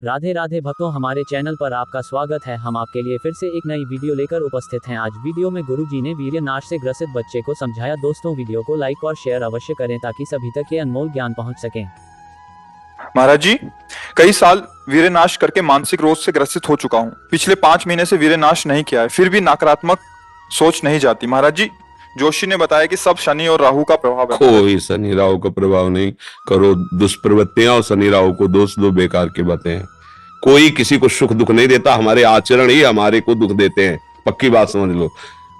राधे राधे भक्तों, हमारे चैनल पर आपका स्वागत है। हम आपके लिए फिर से एक नई वीडियो लेकर उपस्थित हैं। आज वीडियो में गुरुजी ने वीर्य नाश से ग्रसित बच्चे को समझाया। दोस्तों, वीडियो को लाइक और शेयर अवश्य करें ताकि सभी तक ये अनमोल ज्ञान पहुंच सके। महाराज जी, कई साल वीर्यनाश करके मानसिक रोग से ग्रसित हो चुका हूँ। पिछले 5 महीने से वीर्यनाश नहीं किया है, फिर भी नकारात्मक सोच नहीं जाती। महाराज जी, जोशी ने बताया कि सब शनि और राहु का प्रभाव है। कोई शनि राहु का प्रभाव नहीं। करो दुष्प्रवृत्तियां और शनि राहु को दोष दो, बेकार की बातें हैं। कोई किसी को सुख दुख नहीं देता, हमारे आचरण ही हमारे को दुख देते हैं। पक्की बात समझ लो।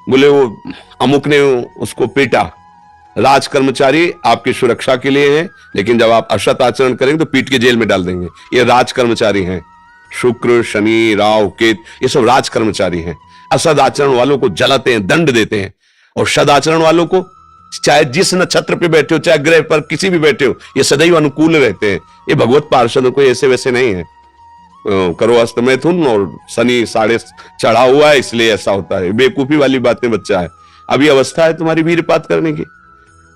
बोले वो अमुक ने उसको पीटा, राज कर्मचारी आपकी सुरक्षा के लिए है, लेकिन जब आप असत आचरण करेंगे तो पीट के जेल में डाल देंगे। ये राज कर्मचारी हैं। शुक्र, शनि, राहु, केतु, ये सब राज कर्मचारी हैं। असद आचरण वालों को जलाते हैं, दंड देते हैं, और सदाचरण वालों को चाहे जिस नक्षत्र पे बैठे हो, चाहे ग्रह पर किसी भी बैठे हो, ये सदैव अनुकूल रहते हैं। ये भगवत पार्षदों को ऐसे वैसे नहीं है। करो अस्त मैथुन और शनि साढ़े चढ़ा हुआ है, इसलिए ऐसा होता है। बेवकूफी वाली बातें बच्चा है। अभी अवस्था है तुम्हारी वीरपात करने की।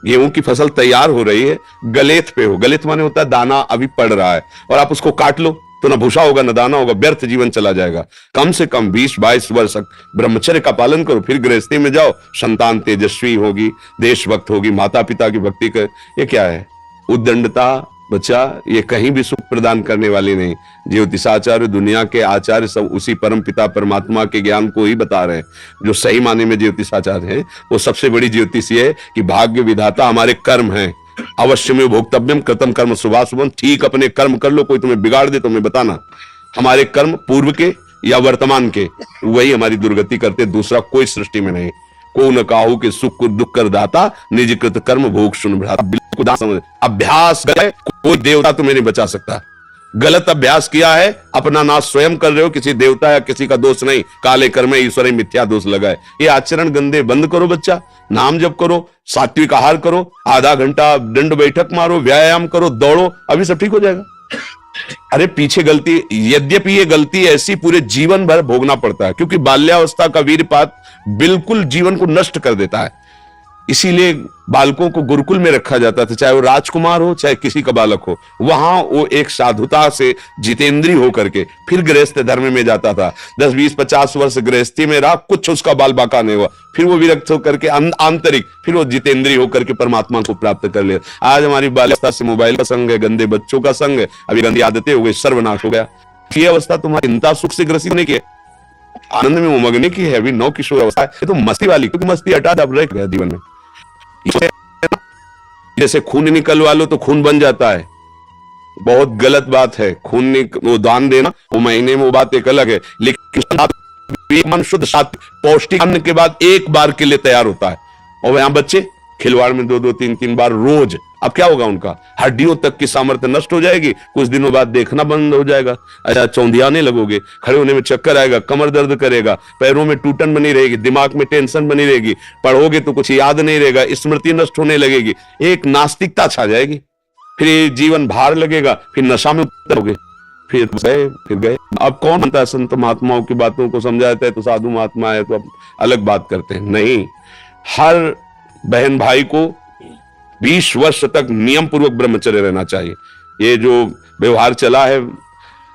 गेहूं की फसल तैयार हो रही है, गलेत पे हो। गलेत माने होता है दाना अभी पड़ रहा है, और आप उसको काट लो तो ना भूसा होगा ना दाना होगा, व्यर्थ जीवन चला जाएगा। कम से कम 20-22 वर्ष तक ब्रह्मचर्य का पालन करो, फिर गृहस्थी में जाओ। संतान तेजस्वी होगी, देशभक्त होगी, माता पिता की भक्ति कर। ये क्या है? उद्दंडता बच्चा, ये कहीं भी सुख प्रदान करने वाली नहीं। ज्योतिषाचार्य, दुनिया के आचार्य सब उसी परम पिता परमात्मा के ज्ञान को ही बता रहे हैं। जो सही माने में ज्योतिषाचार्य हैं, वो सबसे बड़ी ज्योतिष ये है कि भाग्य विधाता हमारे कर्म हैं। अवश्य में भोक्तव्यम कृतम कर्म शुभाशुभम। ठीक अपने कर्म कर लो, कोई तुम्हें बिगाड़ दे तो हमें बताना। हमारे कर्म पूर्व के या वर्तमान के, वही हमारी दुर्गति करते, दूसरा कोई सृष्टि में नहीं। को न काहू के सुख को दुख कर दाता, निज कृत कर्म भोग सुन भ्राता। बिल्कुल समझ। अभ्यास गलत, कोई देवता तुम्हें नहीं बचा सकता। गलत अभ्यास किया है, अपना नाश स्वयं कर रहे हो, किसी देवता या किसी का दोष नहीं। काले कर्म ईश्वर मिथ्या दोष लगाए। ये आचरण गंदे बंद करो बच्चा। नाम जप करो, सात्विक आहार करो, आधा घंटा दंड बैठक मारो, व्यायाम करो, दौड़ो, अभी सब ठीक हो जाएगा। अरे पीछे गलती, यद्यपि ये गलती ऐसी पूरे जीवन भर भोगना पड़ता है, क्योंकि बाल्यावस्था का वीरपात बिल्कुल जीवन को नष्ट कर देता है। इसीलिए बालकों को गुरुकुल में रखा जाता था, चाहे वो राजकुमार हो चाहे किसी का बालक हो। वहां वो एक साधुता से जितेंद्रीय होकर के फिर गृहस्थ धर्म में जाता था। 10, 20, 50 वर्ष गृहस्थी में रहा, कुछ उसका बाल बाका नहीं हुआ, फिर वो विरक्त होकर के आंतरिक, फिर वो जितेंद्रीय होकर के परमात्मा को प्राप्त कर ले। आज हमारी बाल्यावस्था से मोबाइल का संग है, गंदे बच्चों का संग है, अभी गंदी आदतें हो गई, सर्वनाश हो गया। ये अवस्था तुम्हारी चिंता सुख से ग्रसित नहीं की, आनंद में उमगने की है। अभी नौ किशोर अवस्था है, ये तो मस्ती वाली, क्योंकि मस्ती हटा दब रह गया जीवन में। जैसे खून निकलवा लो तो खून बन जाता है, बहुत गलत बात है। खून वो दान देना, वो महीने में वो बात एक अलग है, लेकिन मन शुद्ध पौष्टिक अन्न के बाद एक बार के लिए तैयार होता है। और यहां बच्चे खिलवाड़ में 2-2, 3-3 बार रोज। अब क्या होगा? उनका हड्डियों तक की सामर्थ्य नष्ट हो जाएगी, कुछ दिनों बाद देखना बंद हो जाएगा, अच्छा चौंधियाने लगोगे, खड़े होने में चक्कर आएगा, कमर दर्द करेगा, पैरों में टूटन बनी रहेगी, दिमाग में टेंशन बनी रहेगी, पढ़ोगे तो कुछ याद नहीं रहेगा, स्मृति नष्ट होने लगेगी, एक नास्तिकता छा जाएगी, फिर जीवन भार लगेगा, फिर नशा में उतरोगे, फिर गए। अब कौन मानता है संत महात्माओं की बातों को? समझाता है तो साधु महात्मा है तो अब अलग बात करते हैं। नहीं, हर बहन भाई को 20 वर्ष तक नियम पूर्वक ब्रह्मचर्य रहना चाहिए। ये जो व्यवहार चला है,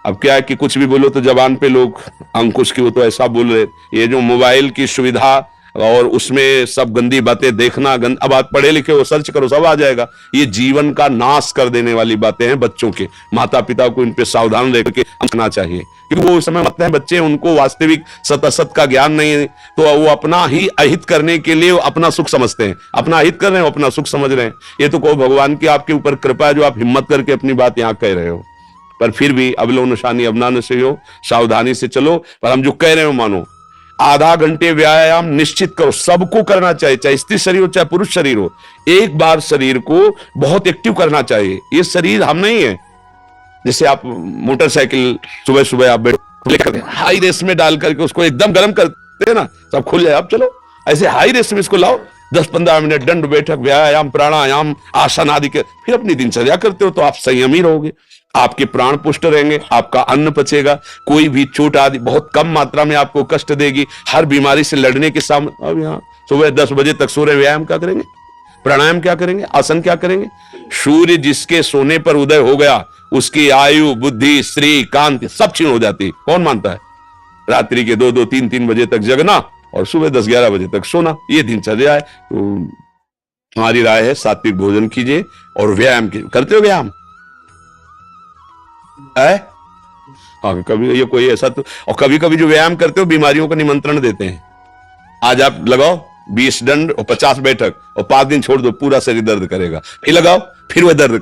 अब क्या है कि कुछ भी बोलो तो जबान पे लोग अंकुश की, वो तो ऐसा बोल रहे। ये जो मोबाइल की सुविधा और उसमें सब गंदी बातें देखना, अब आप पढ़े लिखे हो, सर्च करो, सब आ जाएगा। ये जीवन का नाश कर देने वाली बातें हैं बच्चों के। माता पिता को इन पे सावधान रह करके रखना चाहिए, क्योंकि वो उस समय मत हैं बच्चे, उनको वास्तविक सत असत का ज्ञान नहीं है, तो वो अपना ही अहित करने के लिए अपना सुख समझते हैं। अपना अहित कर रहे हो, अपना सुख समझ रहे हैं। ये तो कहो भगवान की आपके ऊपर कृपा है जो आप हिम्मत करके अपनी बात यहाँ कह रहे हो। पर फिर भी अबलो नशानी अबना नशे हो, सावधानी से चलो। पर हम जो कह रहे हो मानो। आधा घंटे व्यायाम निश्चित करो, सबको करना चाहिए, चाहे स्त्री शरीर हो चाहे पुरुष शरीर हो। एक बार शरीर को बहुत एक्टिव करना चाहिए। ये शरीर हम नहीं है। जैसे आप मोटरसाइकिल सुबह सुबह आप लेकर हाई रेस में डाल करके उसको एकदम गर्म करते हैं ना, सब खुल जाए, अब चलो ऐसे हाई रेस में इसको लाओ, 10-15 मिनट दंड बैठक, व्यायाम, प्राणायाम, आसन आदि के, फिर अपनी दिनचर्या करते हो तो आप संयमी रहोगे, आपके प्राण पुष्ट रहेंगे, आपका अन्न पचेगा, कोई भी चोट आदि बहुत कम मात्रा में आपको कष्ट देगी। हर बीमारी से लड़ने के सामने। अब यहाँ सुबह 10 बजे तक सूर्य व्यायाम क्या करेंगे, प्राणायाम क्या करेंगे, आसन क्या करेंगे? सूर्य जिसके सोने पर उदय हो गया उसकी आयु, बुद्धि, स्त्री, कांति सब क्षीण हो जाती। कौन मानता है? रात्रि के 2-2, 3-3 बजे तक जगना और सुबह 10-11 बजे तक सोना, ये दिनचर्या है। तो हमारी राय है सात्विक भोजन कीजिए और व्यायाम कीजिए। करते हो व्यायाम? हाँ, कभी ये कोई ऐसा तो, और कभी कभी जो व्यायाम करते हो बीमारियों का निमंत्रण देते हैं। आज आप लगाओ 20 दंड और 50 बैठक और 5 दिन छोड़ दो, पूरा शरीर दर्द करेगा। फिर लगाओ, फिर वह दर्द